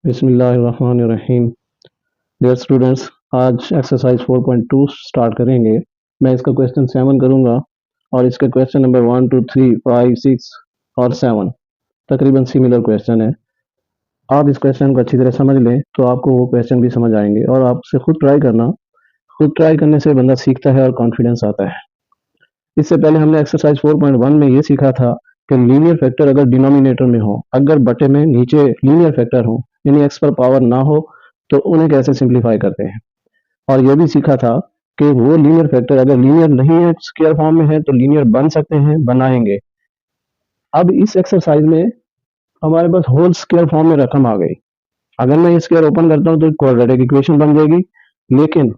बिस्मिल्लाहिर्रहमानिर्रहीम। Dear students, आज exercise 4.2 start करेंगे। मैं इसका क्वेश्चन 7 करूंगा और इसके क्वेश्चन नंबर 1 2 3 5 6 और 7 तकरीबन सिमिलर क्वेश्चन है। आप इस क्वेश्चन को अच्छी तरह समझ लें तो आपको वो क्वेश्चन भी समझ आएंगे और आपसे खुद ट्राई करना। खुद ट्राई करने से बंदा सीखता है और कॉन्फिडेंस आता है। इससे पहले हमने एक्सरसाइज 4.1 में ये सीखा था कि लीनियर फैक्टर अगर डिनोमिनेटर में हो, अगर बटे में नीचे लीनियर फैक्टर हो यानी एक्स पर पावर ना हो, तो उन्हें कैसे सिंप्लीफाई करते हैं। और यह भी सीखा था कि वो लीनियर फैक्टर अगर लीनियर नहीं है, स्क्वायर फॉर्म में है, तो लीनियर बन सकते हैं, बनाएंगे। अब इस एक्सरसाइज में हमारे पास होल स्क्वायर फॉर्म में रकम आ गई। अगर मैं ये स्क्वायर ओपन करता हूँ तो क्वाड्रेटिक इक्वेशन बन जाएगी। लेकिन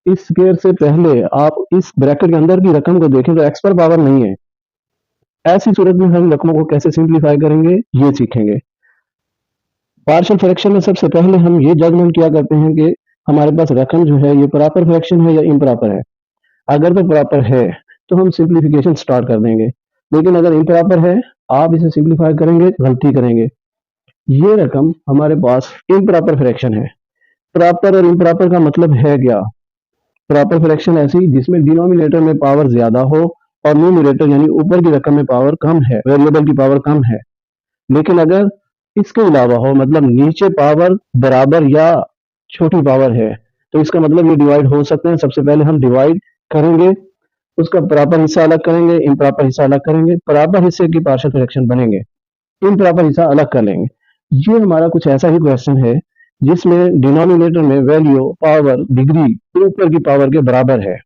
इस स्क्वायर से पहले आप इस ब्रैकेट के अंदर की रकम को देखें तो एक्स पर पावर नहीं है। ऐसी सूरत में हम रकमों को कैसे सिंप्लीफाई करेंगे ये सीखेंगे। पार्शियल फ्रैक्शन में सबसे पहले हम ये जजमेंट किया करते हैं कि हमारे पास रकम जो है ये प्रॉपर फ्रैक्शन है या इम्प्रॉपर है। अगर तो प्रॉपर है तो हम सिंप्लीफिकेशन स्टार्ट कर देंगे, लेकिन अगर इम्प्रॉपर है आप इसे सिंप्लीफाई करेंगे गलती करेंगे। ये रकम हमारे पास इम्प्रॉपर फ्रैक्शन है। प्रॉपर और इम्प्रॉपर का मतलब है क्या? प्रॉपर फ्रैक्शन ऐसी जिसमें डिनोमिनेटर में पावर ज्यादा हो और न्यूमरेटर यानी ऊपर की रकम में पावर कम है, वेरिएबल की पावर कम है। लेकिन अगर इसके अलावा हो, मतलब नीचे पावर बराबर या छोटी पावर है, तो इसका मतलब ये डिवाइड हो सकते हैं। सबसे पहले हम डिवाइड करेंगे, उसका प्रॉपर हिस्सा अलग करेंगे, इम्प्रॉपर हिस्सा अलग करेंगे, प्रॉपर हिस्से की पार्शियल फ्रैक्शन बनेंगे, इम्प्रॉपर हिस्सा अलग कर लेंगे। ये हमारा कुछ ऐसा ही क्वेश्चन है जिसमें डिनोमिनेटर में वैल्यू, पावर, डिग्री ऊपर की पावर के बराबर है।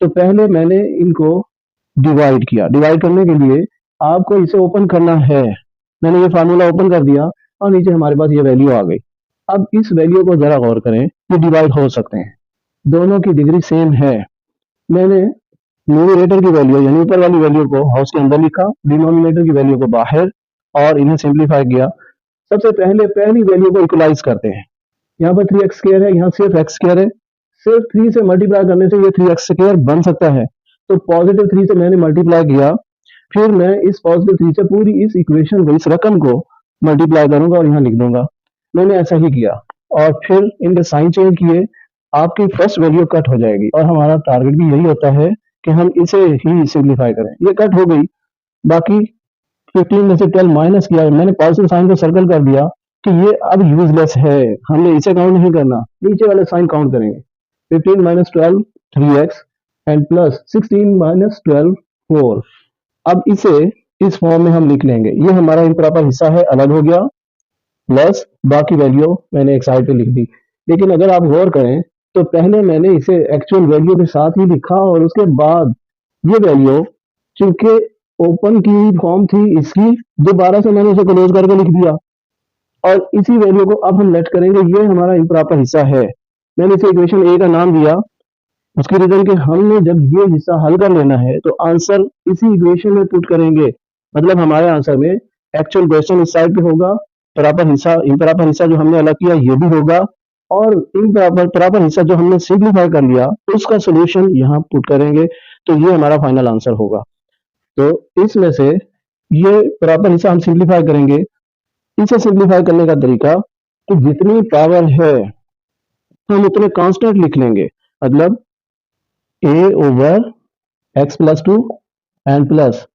तो पहले मैंने इनको डिवाइड किया। डिवाइड करने के लिए आपको इसे ओपन करना है। मैंने ये फार्मूला ओपन कर दिया और नीचे हमारे पास ये वैल्यू आ गई। अब इस वैल्यू को जरा गौर करें, ये डिवाइड हो सकते हैं, दोनों की डिग्री सेम है। मैंने न्यूमरेटर की वैल्यू यानी ऊपर वाली वैल्यू को हाउस के अंदर लिखा, डिनोमिनेटर की वैल्यू को बाहर, और इन्हें सिंप्लीफाई किया। सबसे पहले पहली वैल्यू को इक्वलाइज करते हैं। यहाँ पर 3x स्क्वायर है, यहाँ सिर्फ x स्क्वायर है। सिर्फ 3 से मल्टीप्लाई करने से ये 3x स्क्वायर बन सकता है। तो पॉजिटिव 3 से मैंने मल्टीप्लाई किया, फिर मैं इस पॉजिटिव 3 से पूरी इस इक्वेशन को, इस रकम को मल्टीप्लाई करूंगा और यहाँ लिख दूंगा। मैंने ऐसा ही किया और फिर इनके साइन चेंज किए। आपकी फर्स्ट वैल्यू कट हो जाएगी और हमारा टारगेट भी यही होता है कि हम इसे ही सिंप्लीफाई करें। ये कट हो गई। बाकी 15 में से 12 माइनस किया, मैंने पॉजिटिव साइन को सर्कल कर दिया कि ये अब यूजलेस है, हमने इसे काउंट नहीं करना, नीचे वाले साइन काउंट करेंगे। 15 minus 12 3x and plus 16 minus 12 4। अब इसे इस फॉर्म में हम लिख लेंगे। ये हमारा इम्प्रॉपर हिस्सा है, अलग हो गया, प्लस बाकी वैल्यू मैंने एक साइड पे लिख दी। लेकिन अगर आप गौर करें तो पहले मैंने इसे एक्चुअल वैल्यू के साथ ही लिखा और उसके बाद ये वैल्यू, चूंकि ओपन की फॉर्म थी इसकी, दोबारा से मैंने इसे क्लोज करके लिख दिया और इसी वैल्यू को अब हम लेट करेंगे। ये हमारा इम्प्रॉपर हिस्सा है। मैंने इसे इक्वेशन ए का नाम दिया। उसकी रीजन कि हमने जब ये हिस्सा हल कर लेना है तो आंसर इसी इक्वेशन में पुट करेंगे। मतलब हमारे आंसर में एक्चुअल क्वेश्चन इस साइड पे होगा, प्रॉपर हिस्सा, इम्प्रॉपर हिस्सा जो हमने अलग किया ये भी होगा, और इम्प्रॉपर प्रॉपर हिस्सा जो हमने सिंप्लीफाई कर लिया उसका सोल्यूशन यहाँ पुट करेंगे। तो ये हमारा फाइनल आंसर होगा। तो इसमें से ये प्रॉपर हिस्सा हम सिंप्लीफाई करेंगे। इसे सिंप्लीफाई करने का तरीका कि जितनी पावर है हम उतने कांस्टेंट लिख लेंगे। मतलब a over x plus 2 and plus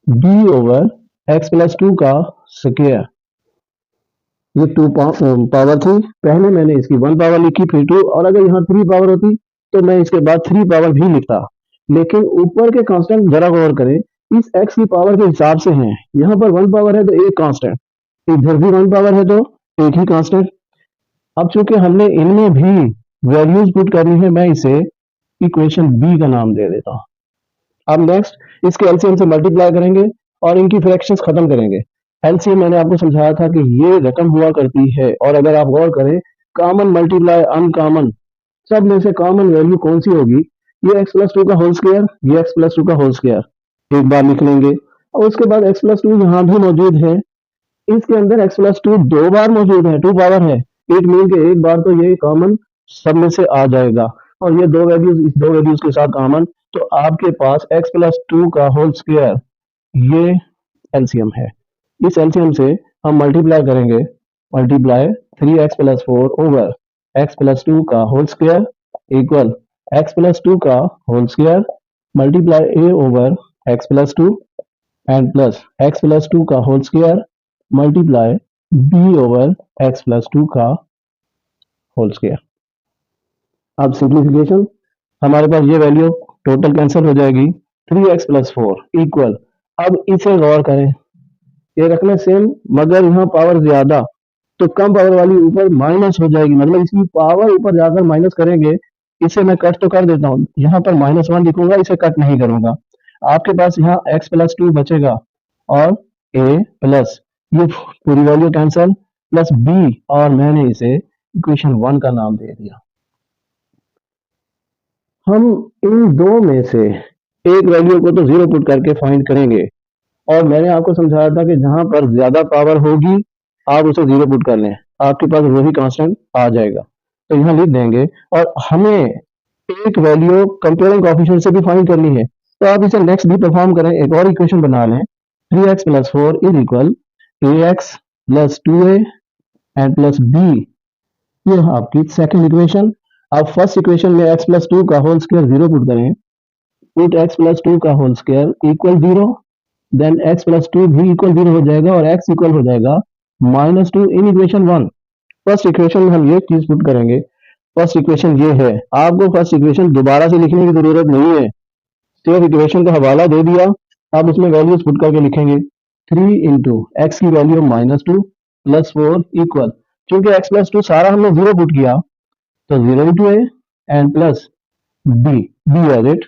b over x plus 2 का स्क्वायर। ये 2 पावर थी, पहले मैंने इसकी 1 पावर लिखी, फिर 2, और अगर यहाँ 3 पावर होती तो मैं इसके बाद 3 पावर भी लिखता। लेकिन ऊपर के कांस्टेंट जरा गौर करें, इस x की पावर के हिसाब से हैं। यहाँ पर 1 पावर है तो एक कांस्टेंट, इधर भी 1 पावर है तो एक ही कांस्टेंट। अब चूंकि हमने इनमें भी वैल्यूज पुट करनी है, मैं इसे इक्वेशन बी का नाम दे देता हूं। अब नेक्स्ट इसके एलसीएम से मल्टीप्लाई करेंगे और इनकी फ्रैक्शंस खत्म करेंगे। एलसीएम मैंने आपको समझाया था कि ये रकम हुआ करती है, और अगर आप गौर करें कॉमन मल्टीप्लाई अनकॉमन, सब में से कॉमन वैल्यू कौन सी होगी? ये x प्लस 2 का होल स्क्वायर, ये x प्लस 2 का होल स्क्वायर एक बार लिख लेंगे, और उसके बाद x प्लस 2 यहाँ भी मौजूद है। इसके अंदर x प्लस 2 2 बार मौजूद है, 2 पावर है, इट मीन के एक बार तो ये कॉमन सब में से आ जाएगा, और ये दो वैल्यूज इस दो वैल्यूज के साथ कॉमन। तो आपके पास x प्लस 2 का होल स्क्वायर ये एलसीएम है। इस एलसीएम से हम मल्टीप्लाई करेंगे मल्टीप्लाई 3x+4 ओवर x+2 का होल स्क्वायर इक्वल x+2 का whole square multiply a over x+2 and plus x+2 का whole square multiply b over x+2 का होल स्क्वायर। अब सिंप्लीफिकेशन, हमारे पास ये वैल्यू टोटल कैंसिल हो जाएगी 3x+4 इक्वल, अब इसे गौर करें, ये रखना सेम मगर यहाँ पावर ज्यादा तो कम पावर वाली ऊपर माइनस हो जाएगी, मतलब इसकी पावर ऊपर जाकर माइनस करेंगे। इसे मैं कट तो कर देता हूँ, यहाँ पर -1 लिखूंगा, इसे कट नहीं करूंगा। आपके पास यहाँ x+2 बचेगा और a प्लस ये पूरी वैल्यू कैंसल प्लस b और मैंने इसे इक्वेशन 1 का नाम दे दिया। हम इन दो में से एक वैल्यू को तो जीरो पुट करके फाइंड करेंगे और मैंने आपको समझाया था कि जहां पर ज्यादा पावर होगी आप उसे जीरो पुट कर लें, आपके पास वही कांस्टेंट आ जाएगा। तो यहाँ लिख देंगे और हमें एक वैल्यू कंपेयरिंग कोएफिशिएंट से भी फाइंड करनी है, तो आप इसे नेक्स्ट भी परफॉर्म करें, एक और इक्वेशन बना लें 3x+4 is equal ax plus 2a and plus b, ये आपकी सेकंड इक्वेशन। आप फर्स्ट इक्वेशन में x+2 का होल स्क्वायर जीरो पुट करें, पुट x+2 का whole square equal zero, then x+2 भी इक्वल जीरो हो जाएगा और x इक्वल हो जाएगा -2 इन इक्वेशन 1। फर्स्ट इक्वेशन में हम ये चीज पुट करेंगे, फर्स्ट इक्वेशन ये है, आपको फर्स्ट इक्वेशन दोबारा से लिखने की जरूरत नहीं है, सिर्फ इक्वेशन का हवाला दे दिया, आप उसमें वैल्यूज पुट करके लिखेंगे 3 इंटू एक्स की वैल्यू -2 प्लस 4 इक्वल, क्योंकि x+2 सारा हमने जीरो पुट किया तो 0 into a and plus b as it,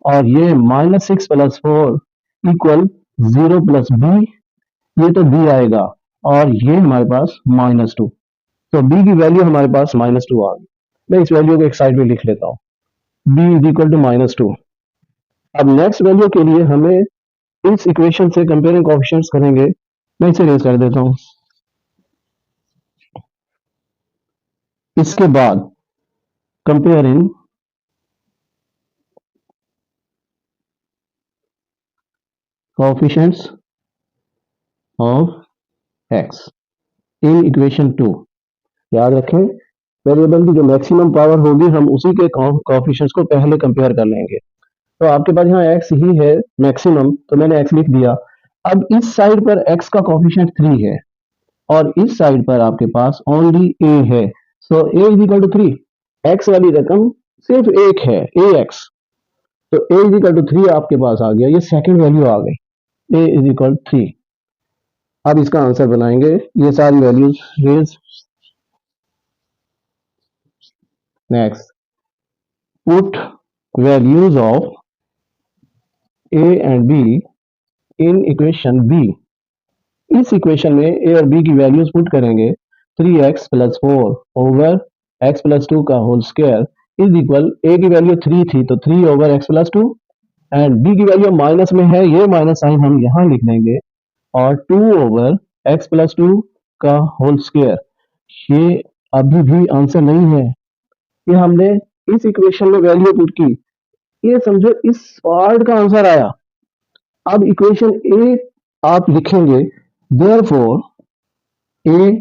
और ये -6 प्लस 4 इक्वल 0 प्लस बी, ये तो बी आएगा और ये हमारे पास -2, तो बी की वैल्यू हमारे पास -2 आ गई। मैं इस वैल्यू को एक साइड में लिख लेता हूँ, बी इज इक्वल टू -2। अब नेक्स्ट वैल्यू के लिए हमें इस इक्वेशन से कंपेयरिंग कोएफिशिएंट्स करेंगे, मैं इसे रेज कर देता हूँ। इसके बाद comparing coefficients of x in equation 2, याद रखें वेरिएबल की जो मैक्सिमम पावर होगी हम उसी के कोएफिशिएंट्स को पहले कंपेयर कर लेंगे। तो आपके पास यहाँ x ही है मैक्सिमम, तो मैंने x लिख दिया। अब इस साइड पर x का कोएफिशिएंट 3 है और इस साइड पर आपके पास ओनली a है, so a is equal to 3, x वाली रकम सिर्फ एक है ax, तो a इज इक्वल टू 3 आपके पास आ गया, ये सेकंड वैल्यू आ गई, a इज इक्वल 3। अब इसका आंसर बनाएंगे, ये सारी वैल्यूज रेज, next put values of a and b in equation b, इस इक्वेशन में a और b की वैल्यूज पुट करेंगे, 3x+4 ओवर x+2 का whole square is equal, a की वैल्यू 3 थी तो 3 ओवर x+2 एंड b की वैल्यू माइनस में है, ये माइनस साइन हम यहाँ लिख देंगे और 2 ओवर x+2 का होल स्क्वायर। ये अभी भी आंसर नहीं है, ये हमने इस इक्वेशन में वैल्यू पुट की, ये समझो इस पार्ट का आंसर आया। अब इक्वेशन ए आप लिखेंगे, therefore a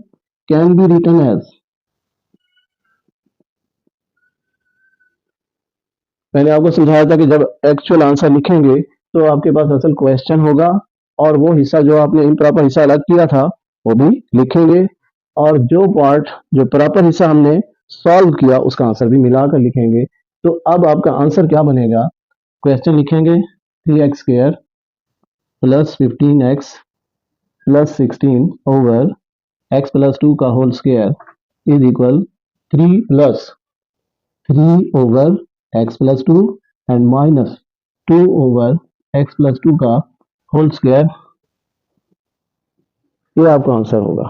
can be written as, मैंने आपको समझाया था कि जब एक्चुअल आंसर लिखेंगे तो आपके पास असल क्वेश्चन होगा और वो हिस्सा जो आपने इम्प्रॉपर हिस्सा अलग किया था वो भी लिखेंगे और जो पार्ट जो प्रॉपर हिस्सा हमने सॉल्व किया उसका आंसर भी मिलाकर लिखेंगे। तो अब आपका आंसर क्या बनेगा, क्वेश्चन लिखेंगे 3x² plus 15x plus 16 over x+2 का whole square is equal 3 plus 3 over x+2 and minus 2 over x+2 का होल स्क्वायर, ये आपका आंसर होगा।